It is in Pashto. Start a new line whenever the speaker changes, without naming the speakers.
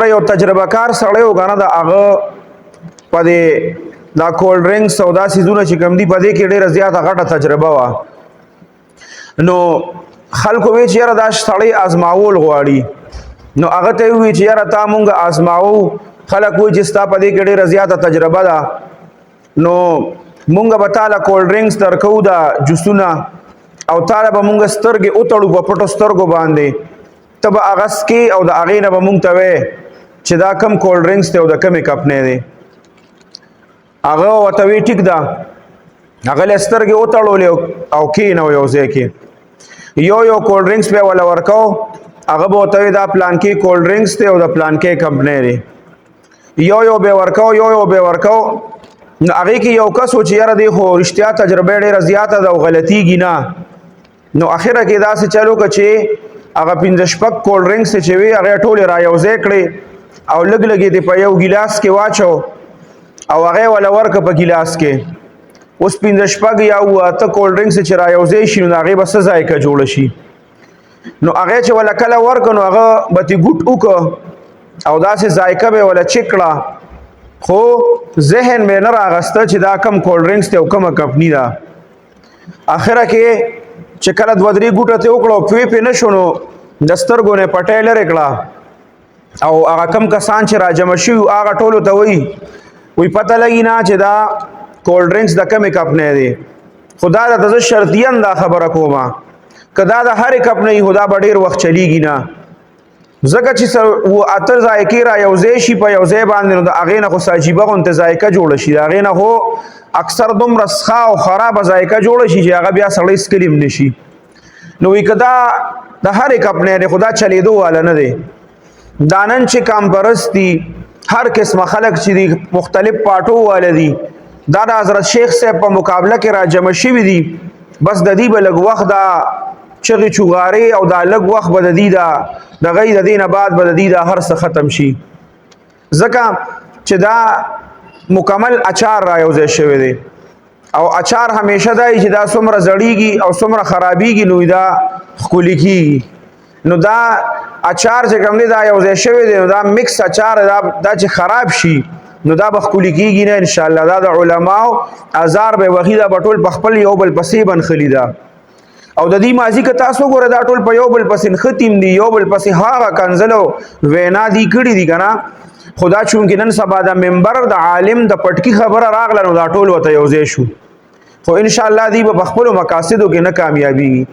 یو تجربه کار سړی وګڼه د هغه په دې دا کولډ ډرینکس او دا سیزونه چې کوم دي په دې کې ډېره زیاته غټه تجربه وه. نو خلکو وی چې یاره دا سړی ازماول غواړي. نو هغه ته وی چې یاره تا مونږ ازماوو. خلک وی چې ستا په دې کې ډېره زیاته تجربه ده نو مونږ به تاله کولډ ډرینکس درکوو دا جوسونه او تاله به مونږ سترګې وتړو په پټو سترګو باندې ته به هغه څکې او د هغې نه به مونږ ته وی چې دا کم کولډ ډرینکس دی او د کمې کمپنۍ دی. هغه ورته وی ټیک ده. هغه له سترګې وتړولې او کېنو یو ځای کې یو کولډ ډرینکس به یې وله ورکو. هغه به ورته وی دا پلانکې کولډ ډرینکس دی او د پلانکې کمپنۍ دی. یو به یې ورکو یو به یې ورکو. نو هغې کې یو کس و چې یاره دی خو رښتیا تجربه ډېره زیاته ده او غلطیږي نه. نو اخره کې داسې چل وکړه چې هغه 5-6 کولډ ډرینکس چې وي هغې ټولې را یو ځای کړې او لږ لږ یې په یو ګیلاس کې واچو او هغه یې وله ورکړه په ګیلاس کې. اوس 5-6 یا 8 کولډ ډرینکس چې را یو ځای شي نو د هغې به څه ذایقه جوړه شي. نو هغې چې وله کله ورکړه نو هغه به ترې ګوټ وکړه او داسې ذایقه به یې وله چک کړه خو ذهن به یې نه راغسته چې دا کم کولډ ډرینکس دی او کومه کمپني ده. اخره کې چې کله 2-3 ګوټه ترې وکړه او پوی پرې نه شو نو د سترګو نه یې پټۍ لرې کړه او هغه کم کسان چې راجمع شوي هغه ټولو ته وی پته لګي نه چې دا کولډ ډرینکس د کمې کمپنۍ دی. خو دا درته زه شرطیاً دا خبره کومه که دا د هرې کمپنۍ خو دا به ډېر وخت چلیږي نه ځکه چې 8 ذایقې را یو ځای شي په یو ځای باندې نو د هغې نه خو څه عجیبه غوندې ذایقه جوړه شي. د هغې نه خو اکثر دومره څښه او خرابه ذایقه جوړه شي چې هغه بیا سړی څکلی هم نه شي. نو وی که دا د هرې کمپنۍ دی خو دا چلېدو واله نه دی. دا نن چې کامپرست دي هر قسمه خلک چې دي مختلف پاټو واله دي دا د حضرت شیخ صاحب په مقابله کې را جمع شوي دي. بس د دې به لږ وخت دا چغې چوغارې او دا لږ وخت به د دې د هغې د دې نه بعد به د دې دا هر څه ختم شي ځکه چې دا مکمل اچار را یو ځای شوی دی او اچار همیشه دا چې دا څومره زړیږي او څومره خرابیږي نو دا ښکلي کېږي. نو دا اچار چې کوم دی دا یو ځای شوی دی نو دا مکس اچار دا چې خراب شي نو دا به ښکلي کېږي نه انشاءالله. دا د علماو ازار به وخي دا به ټول په خپل یو بل پسې بنخلي ده او د دې ماضي که تاسو ګوره دا ټول په یو بل پسې نښتیم دي یو بل پسې هغه کنځلو وینا دي کړي دي که نه. خو دا چونکې نن سبا د منبر د عالم د پټکي خبره راغله نو دا ټول ورته یو ځای شو خو انشاءالله دوی به په خپلو مقاصدو کې نه کامیابېږي.